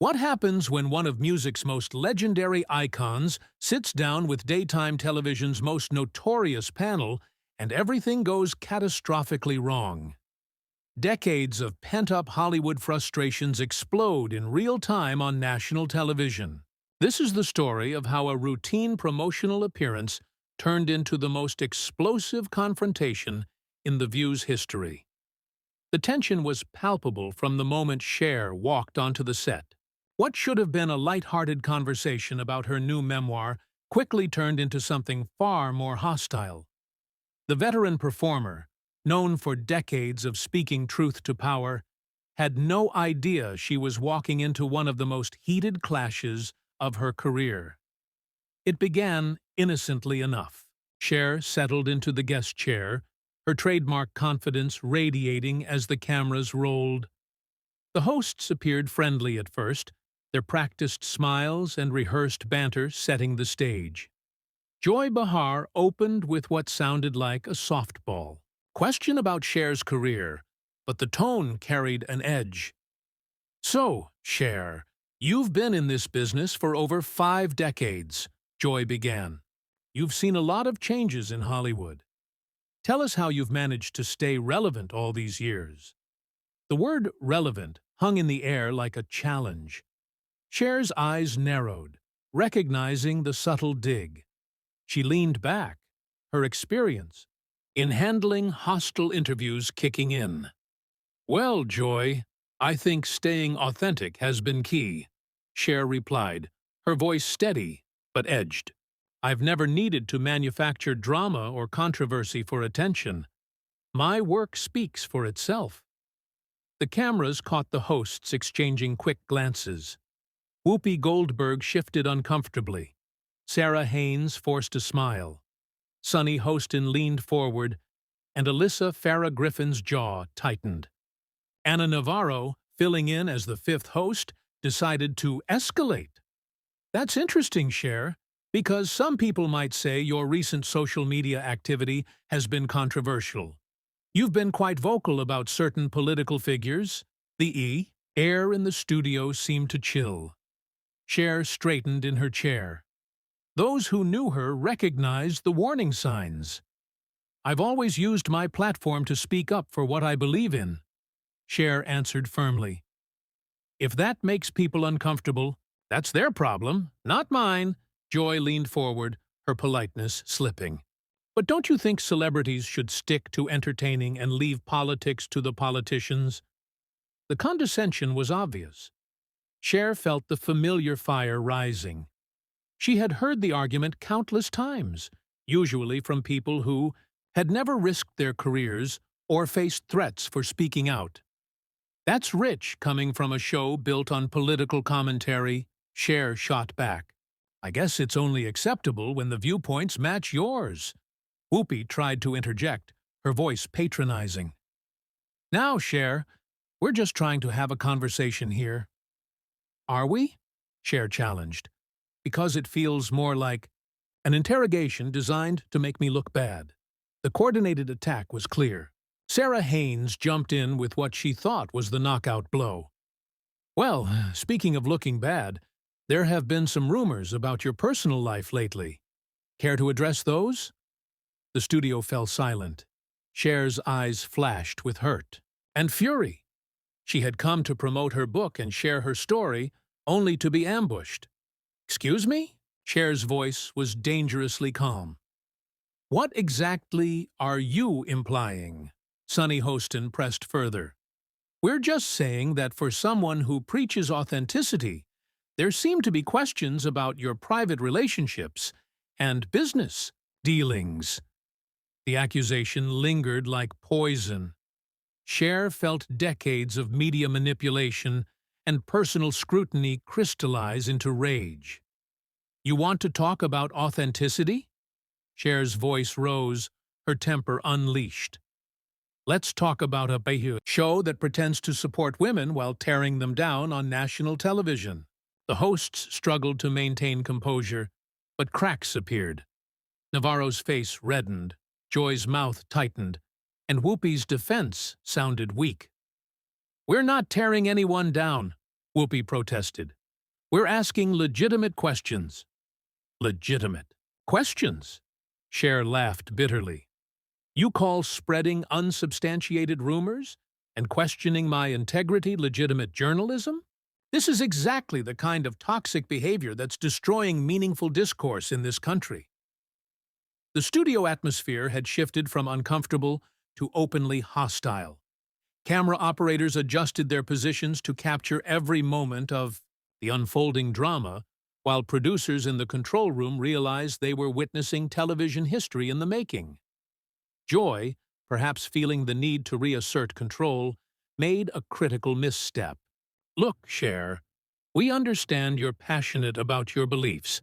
What happens when one of music's most legendary icons sits down with daytime television's most notorious panel and everything goes catastrophically wrong? Decades of pent-up Hollywood frustrations explode in real time on national television. This is the story of how a routine promotional appearance turned into the most explosive confrontation in The View's history. The tension was palpable from the moment Cher walked onto the set. What should have been a light-hearted conversation about her new memoir quickly turned into something far more hostile. The veteran performer, known for decades of speaking truth to power, had no idea she was walking into one of the most heated clashes of her career. It began innocently enough. Cher settled into the guest chair, her trademark confidence radiating as the cameras rolled. The hosts appeared friendly at first, their practiced smiles and rehearsed banter setting the stage. Joy Behar opened with what sounded like a softball question about Cher's career, but the tone carried an edge. "So, Cher, you've been in this business for over 5 decades, Joy began. You've seen a lot of changes in Hollywood. Tell us how you've managed to stay relevant all these years." The word relevant hung in the air like a challenge. Cher's eyes narrowed, recognizing the subtle dig. She leaned back, her experience in handling hostile interviews kicking in. "Well, Joy, I think staying authentic has been key," Cher replied, her voice steady but edged. "I've never needed to manufacture drama or controversy for attention. My work speaks for itself." The cameras caught the hosts exchanging quick glances. Whoopi Goldberg shifted uncomfortably. Sarah Haynes forced a smile. Sonny Hostin leaned forward, and Alyssa Farrah Griffin's jaw tightened. Anna Navarro, filling in as the 5th host, decided to escalate. "That's interesting, Cher, because some people might say your recent social media activity has been controversial. You've been quite vocal about certain political figures." The air in the studio seemed to chill. Cher straightened in her chair. Those who knew her recognized the warning signs. "I've always used my platform to speak up for what I believe in," Cher answered firmly. "If that makes people uncomfortable, that's their problem, not mine." Joy leaned forward, her politeness slipping. "But don't you think celebrities should stick to entertaining and leave politics to the politicians?" The condescension was obvious. Cher felt the familiar fire rising. She had heard the argument countless times, usually from people who had never risked their careers or faced threats for speaking out. "That's rich coming from a show built on political commentary," Cher shot back. "I guess it's only acceptable when the viewpoints match yours." Whoopi tried to interject, her voice patronizing. "Now, Cher, we're just trying to have a conversation here." "Are we?" Cher challenged. "Because it feels more like an interrogation designed to make me look bad." The coordinated attack was clear. Sarah Haynes jumped in with what she thought was the knockout blow. "Well, speaking of looking bad, there have been some rumors about your personal life lately. Care to address those?" The studio fell silent. Cher's eyes flashed with hurt and fury. She had come to promote her book and share her story, only to be ambushed. "Excuse me?" Cher's voice was dangerously calm. "What exactly are you implying?" Sonny Hostin pressed further. "We're just saying that for someone who preaches authenticity, there seem to be questions about your private relationships and business dealings." The accusation lingered like poison. Cher felt decades of media manipulation and personal scrutiny crystallize into rage. "You want to talk about authenticity?" Cher's voice rose, her temper unleashed. "Let's talk about a show that pretends to support women while tearing them down on national television." The hosts struggled to maintain composure, but cracks appeared. Navarro's face reddened, Joy's mouth tightened, and Whoopi's defense sounded weak. "We're not tearing anyone down. Whoopi protested. We're asking legitimate questions. Legitimate questions? Cher laughed bitterly. You call spreading unsubstantiated rumors and questioning my integrity legitimate journalism? This is exactly the kind of toxic behavior that's destroying meaningful discourse in this country. The studio atmosphere had shifted from uncomfortable to openly hostile. Camera operators adjusted their positions to capture every moment of the unfolding drama, while producers in the control room realized they were witnessing television history in the making. Joy, perhaps feeling the need to reassert control, made a critical misstep. Look, Cher, we understand you're passionate about your beliefs,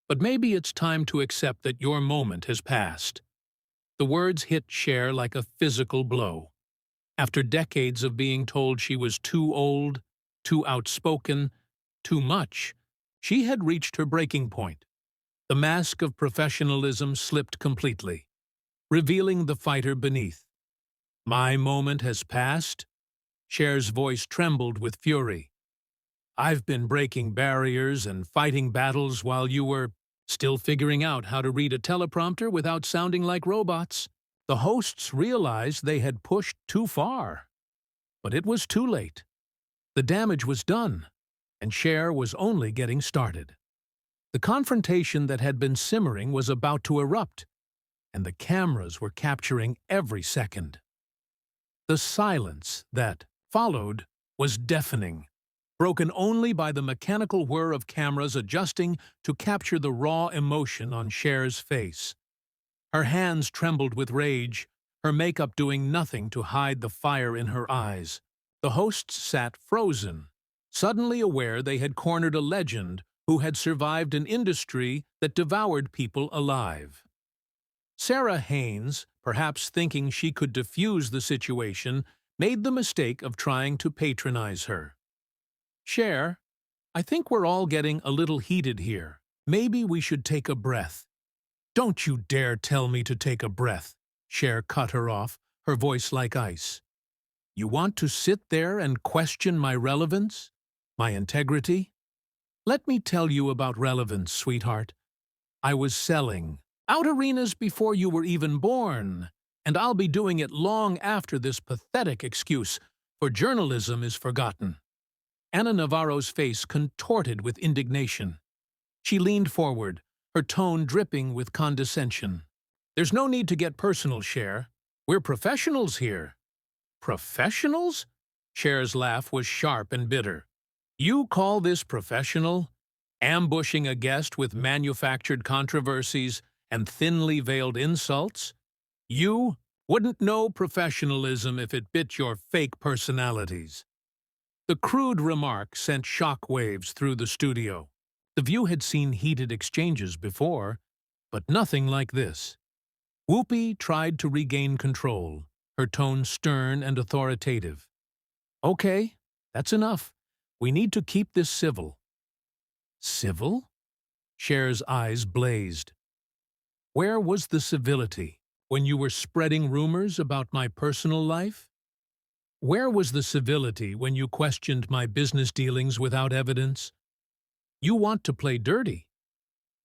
but maybe it's time to accept that your moment has passed. The words hit Cher like a physical blow. After decades of being told she was too old, too outspoken, too much, she had reached her breaking point. The mask of professionalism slipped completely, revealing the fighter beneath. My moment has passed? Cher's voice trembled with fury. I've been breaking barriers and fighting battles while you were still figuring out how to read a teleprompter without sounding like robots. The hosts realized they had pushed too far. But it was too late. The damage was done, and Cher was only getting started. The confrontation that had been simmering was about to erupt, and the cameras were capturing every second. The silence that followed was deafening, broken only by the mechanical whir of cameras adjusting to capture the raw emotion on Cher's face. Her hands trembled with rage, her makeup doing nothing to hide the fire in her eyes. The hosts sat frozen, suddenly aware they had cornered a legend who had survived an industry that devoured people alive. Sarah Haynes, perhaps thinking she could defuse the situation, made the mistake of trying to patronize her. Cher, I think we're all getting a little heated here. Maybe we should take a breath. Don't you dare tell me to take a breath, Cher cut her off, her voice like ice. You want to sit there and question my relevance? My integrity? Let me tell you about relevance, sweetheart. I was selling out arenas before you were even born, and I'll be doing it long after this pathetic excuse for journalism is forgotten. Ana Navarro's face contorted with indignation. She leaned forward, her tone dripping with condescension. There's no need to get personal, Cher. We're professionals here. Professionals? Cher's laugh was sharp and bitter. You call this professional? Ambushing a guest with manufactured controversies and thinly veiled insults? You wouldn't know professionalism if it bit your fake personalities. The crude remark sent shock waves through the studio. The View had seen heated exchanges before, but nothing like this. Whoopi tried to regain control, her tone stern and authoritative. Okay, that's enough. We need to keep this civil. Civil? Cher's eyes blazed. Where was the civility when you were spreading rumors about my personal life? Where was the civility when you questioned my business dealings without evidence? You want to play dirty,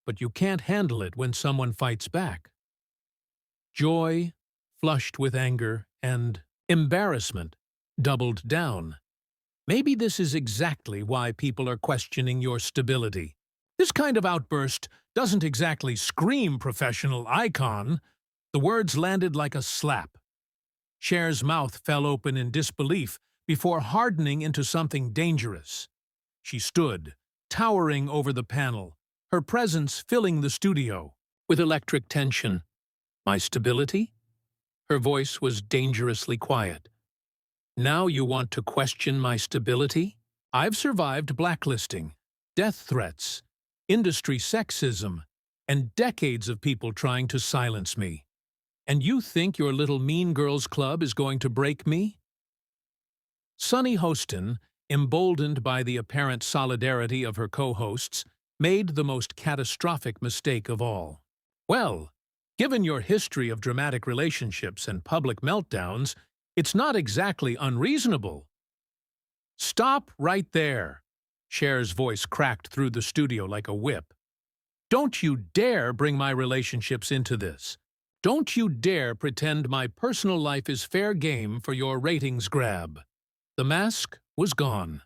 but you can't handle it when someone fights back. Joy, flushed with anger, and embarrassment doubled down. Maybe this is exactly why people are questioning your stability. This kind of outburst doesn't exactly scream professional icon. The words landed like a slap. Cher's mouth fell open in disbelief before hardening into something dangerous. She stood, towering over the panel, her presence filling the studio with electric tension. My stability? Her voice was dangerously quiet. Now you want to question my stability? I've survived blacklisting, death threats, industry sexism, and decades of people trying to silence me. And you think your little Mean Girls Club is going to break me? Sunny Hostin, emboldened by the apparent solidarity of her co-hosts, made the most catastrophic mistake of all. Well, given your history of dramatic relationships and public meltdowns, it's not exactly unreasonable. Stop right there, Cher's voice cracked through the studio like a whip. Don't you dare bring my relationships into this. Don't you dare pretend my personal life is fair game for your ratings grab. The mask was gone.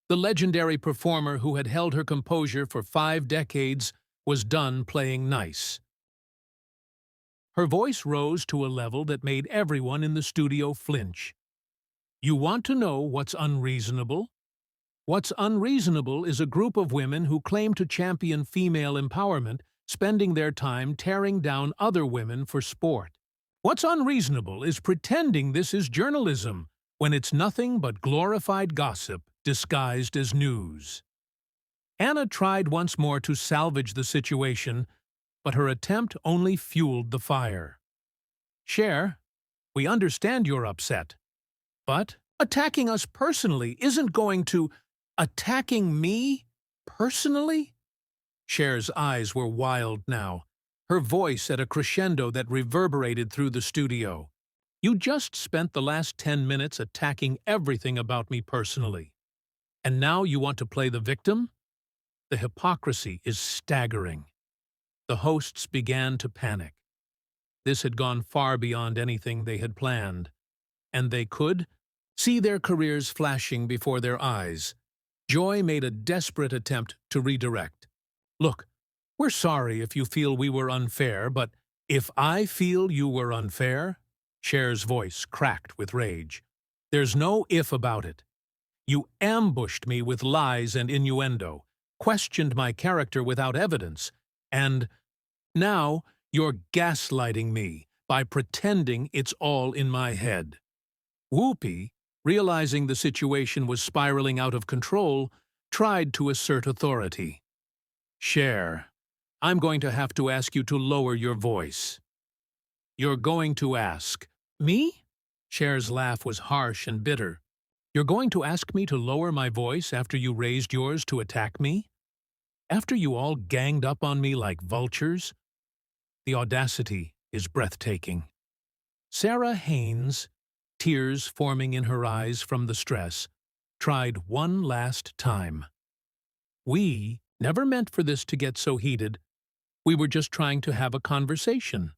The legendary performer who had held her composure for 5 decades was done playing nice. Her voice rose to a level that made everyone in the studio flinch. You want to know what's unreasonable? What's unreasonable is a group of women who claim to champion female empowerment, spending their time tearing down other women for sport. What's unreasonable is pretending this is journalism, when it's nothing but glorified gossip disguised as news. Anna tried once more to salvage the situation, but her attempt only fueled the fire. Cher, we understand you're upset, but attacking us personally isn't going to— Attacking me? Personally? Cher's eyes were wild now, her voice at a crescendo that reverberated through the studio. You just spent the last 10 minutes attacking everything about me personally. And now you want to play the victim? The hypocrisy is staggering. The hosts began to panic. This had gone far beyond anything they had planned, and they could see their careers flashing before their eyes. Joy made a desperate attempt to redirect. Look, we're sorry if you feel we were unfair, but if I feel you were unfair— Cher's voice cracked with rage. There's no if about it. You ambushed me with lies and innuendo, questioned my character without evidence, and now you're gaslighting me by pretending it's all in my head. Whoopi, realizing the situation was spiraling out of control, tried to assert authority. Cher, I'm going to have to ask you to lower your voice. You're going to ask me? Cher's laugh was harsh and bitter. You're going to ask me to lower my voice after you raised yours to attack me? After you all ganged up on me like vultures? The audacity is breathtaking. Sarah Haynes, tears forming in her eyes from the stress, tried one last time. We never meant for this to get so heated. We were just trying to have a conversation.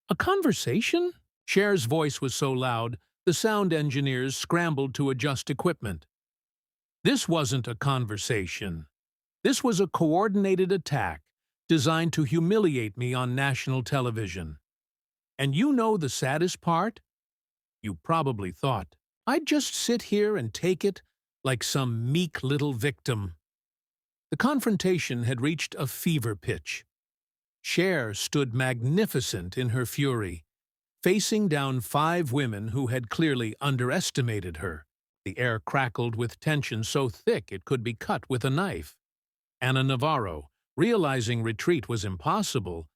A conversation? Cher's voice was so loud, the sound engineers scrambled to adjust equipment. This wasn't a conversation. This was a coordinated attack designed to humiliate me on national television. And you know the saddest part? You probably thought I'd just sit here and take it like some meek little victim. The confrontation had reached a fever pitch. Cher stood magnificent in her fury, facing down 5 women who had clearly underestimated her. The air crackled with tension so thick it could be cut with a knife. Ana Navarro, realizing retreat was impossible,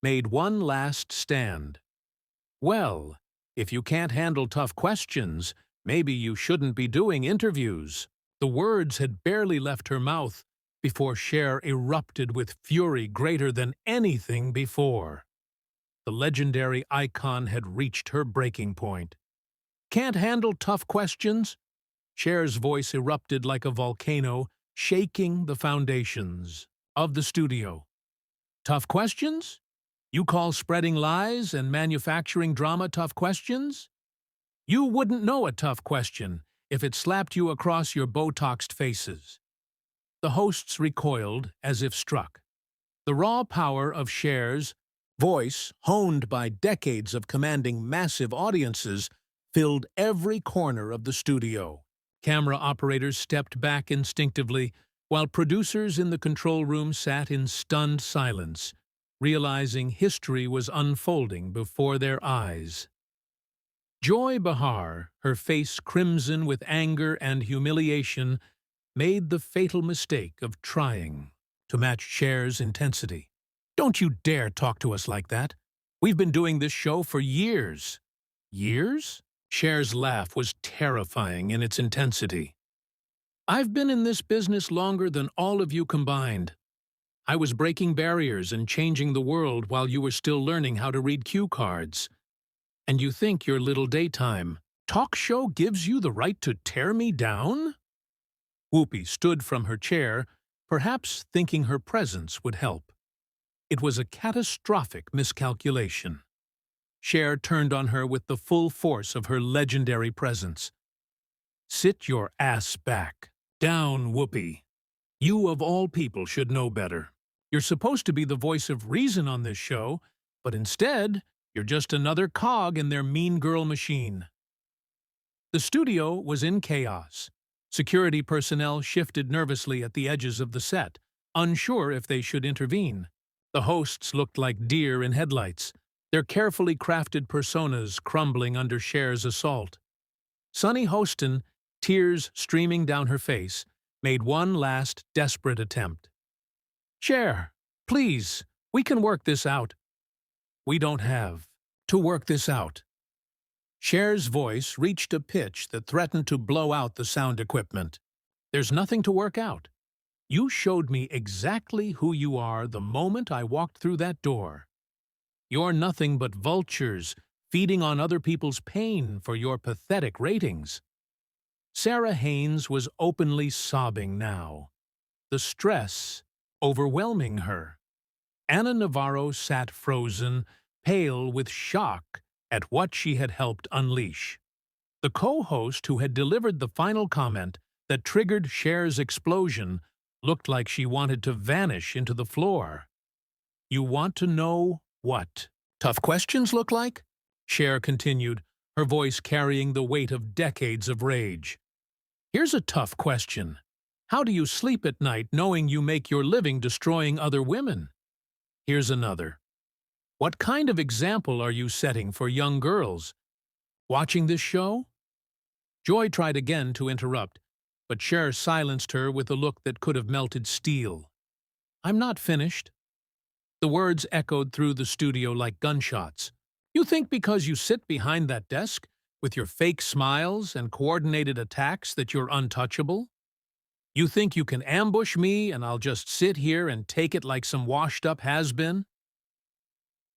made one last stand. Well, if you can't handle tough questions, maybe you shouldn't be doing interviews. The words had barely left her mouth before Cher erupted with fury greater than anything before. The legendary icon had reached her breaking point. Can't handle tough questions? Cher's voice erupted like a volcano, shaking the foundations of the studio. Tough questions? You call spreading lies and manufacturing drama tough questions? You wouldn't know a tough question if it slapped you across your Botoxed faces. The hosts recoiled as if struck. The raw power of Cher's voice, honed by decades of commanding massive audiences, filled every corner of the studio. Camera operators stepped back instinctively, while producers in the control room sat in stunned silence, realizing history was unfolding before their eyes. Joy Behar, her face crimson with anger and humiliation, made the fatal mistake of trying to match Cher's intensity. Don't you dare talk to us like that. We've been doing this show for years. Years? Cher's laugh was terrifying in its intensity. I've been in this business longer than all of you combined. I was breaking barriers and changing the world while you were still learning how to read cue cards. And you think your little daytime talk show gives you the right to tear me down? Whoopi stood from her chair, perhaps thinking her presence would help. It was a catastrophic miscalculation. Cher turned on her with the full force of her legendary presence. "Sit your ass back. Down, Whoopi. You of all people should know better. You're supposed to be the voice of reason on this show, but instead, you're just another cog in their mean girl machine." The studio was in chaos. Security personnel shifted nervously at the edges of the set, unsure if they should intervene. The hosts looked like deer in headlights, their carefully crafted personas crumbling under Cher's assault. Sunny Hostin, tears streaming down her face, made one last desperate attempt. "Cher, please, we can work this out." "We don't have to work this out." Cher's voice reached a pitch that threatened to blow out the sound equipment. "There's nothing to work out. You showed me exactly who you are the moment I walked through that door. You're nothing but vultures, feeding on other people's pain for your pathetic ratings." Sarah Haynes was openly sobbing now, the stress overwhelming her. Anna Navarro sat frozen, pale with shock at what she had helped unleash. The co-host who had delivered the final comment that triggered Cher's explosion looked like she wanted to vanish into the floor. "You want to know what tough questions look like?" Cher continued, her voice carrying the weight of decades of rage. "Here's a tough question. How do you sleep at night knowing you make your living destroying other women? Here's another. What kind of example are you setting for young girls watching this show?" Joy tried again to interrupt, but Cher silenced her with a look that could have melted steel. "I'm not finished." The words echoed through the studio like gunshots. "You think because you sit behind that desk, with your fake smiles and coordinated attacks, that you're untouchable? You think you can ambush me and I'll just sit here and take it like some washed-up has-been?"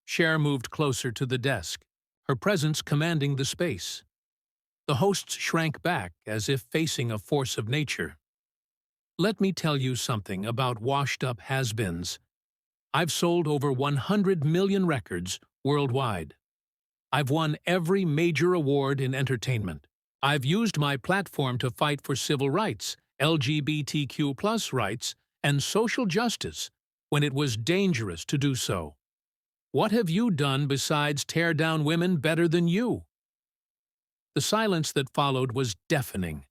Cher moved closer to the desk, her presence commanding the space. The hosts shrank back as if facing a force of nature. "Let me tell you something about washed-up has-beens. I've sold over 100 million records worldwide. I've won every major award in entertainment. I've used my platform to fight for civil rights, LGBTQ+ rights, and social justice when it was dangerous to do so. What have you done besides tear down women better than you?" The silence that followed was deafening.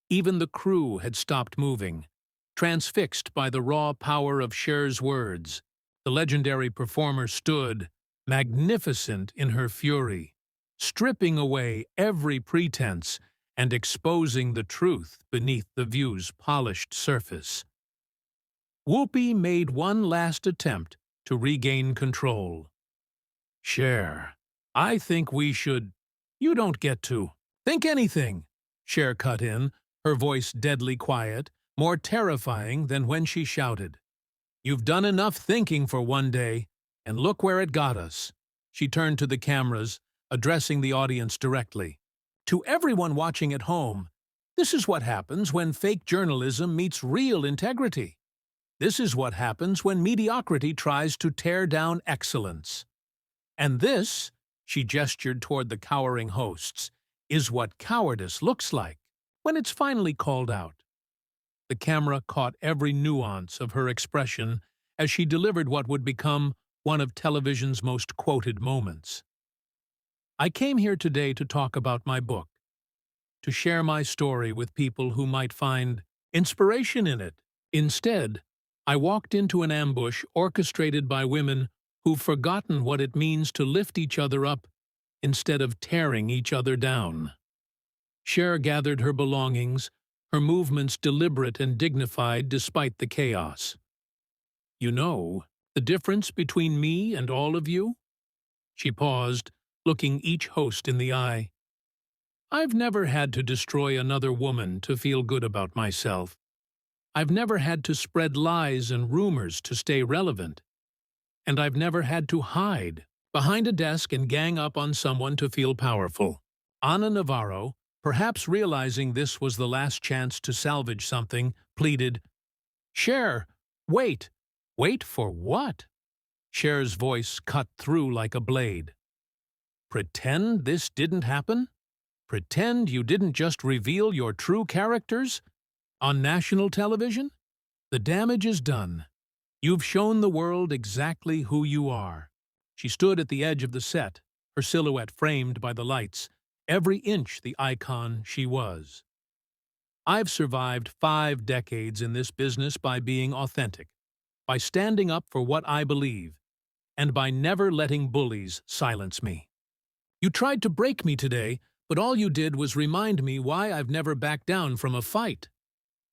Even the crew had stopped moving, transfixed by the raw power of Cher's words. The legendary performer stood, magnificent in her fury, stripping away every pretense and exposing the truth beneath the view's polished surface. Whoopi made one last attempt to regain control. "Cher, I think we should—" "You don't get to think anything," Cher cut in, her voice deadly quiet, more terrifying than when she shouted. "You've done enough thinking for one day, and look where it got us." She turned to the cameras, addressing the audience directly. "To everyone watching at home, this is what happens when fake journalism meets real integrity. This is what happens when mediocrity tries to tear down excellence. And this," she gestured toward the cowering hosts, "is what cowardice looks like when it's finally called out." The camera caught every nuance of her expression as she delivered what would become one of television's most quoted moments. "I came here today to talk about my book, to share my story with people who might find inspiration in it. Instead, I walked into an ambush orchestrated by women who've forgotten what it means to lift each other up instead of tearing each other down." Cher gathered her belongings, her movements deliberate and dignified despite the chaos. "You know, the difference between me and all of you?" She paused, looking each host in the eye. "I've never had to destroy another woman to feel good about myself. I've never had to spread lies and rumors to stay relevant. And I've never had to hide behind a desk and gang up on someone to feel powerful." Anna Navarro, perhaps realizing this was the last chance to salvage something, pleaded, "Cher, wait! Wait for what?" Cher's voice cut through like a blade. "Pretend this didn't happen? Pretend you didn't just reveal your true characters? On national television? The damage is done. You've shown the world exactly who you are." She stood at the edge of the set, her silhouette framed by the lights, every inch the icon she was. "I've survived 5 decades in this business by being authentic, by standing up for what I believe, and by never letting bullies silence me. You tried to break me today, but all you did was remind me why I've never backed down from a fight."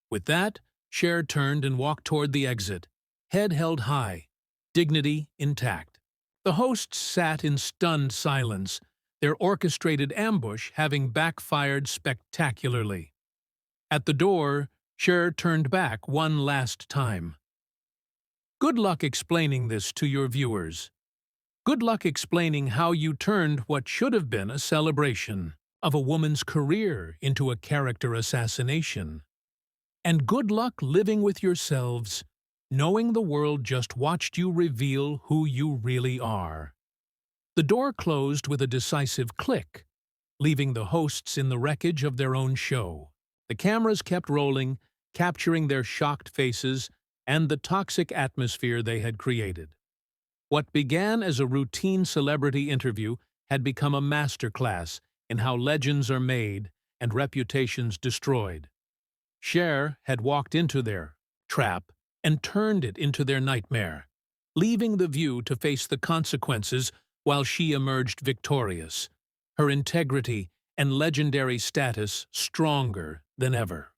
With that, Cher turned and walked toward the exit, head held high, dignity intact. The hosts sat in stunned silence, their orchestrated ambush having backfired spectacularly. At the door, Cher turned back one last time. "Good luck explaining this to your viewers. Good luck explaining how you turned what should have been a celebration of a woman's career into a character assassination. And good luck living with yourselves, knowing the world just watched you reveal who you really are." The door closed with a decisive click, leaving the hosts in the wreckage of their own show. The cameras kept rolling, capturing their shocked faces and the toxic atmosphere they had created. What began as a routine celebrity interview had become a masterclass in how legends are made and reputations destroyed. Cher had walked into their trap and turned it into their nightmare, leaving the view to face the consequences while she emerged victorious, her integrity and legendary status stronger than ever.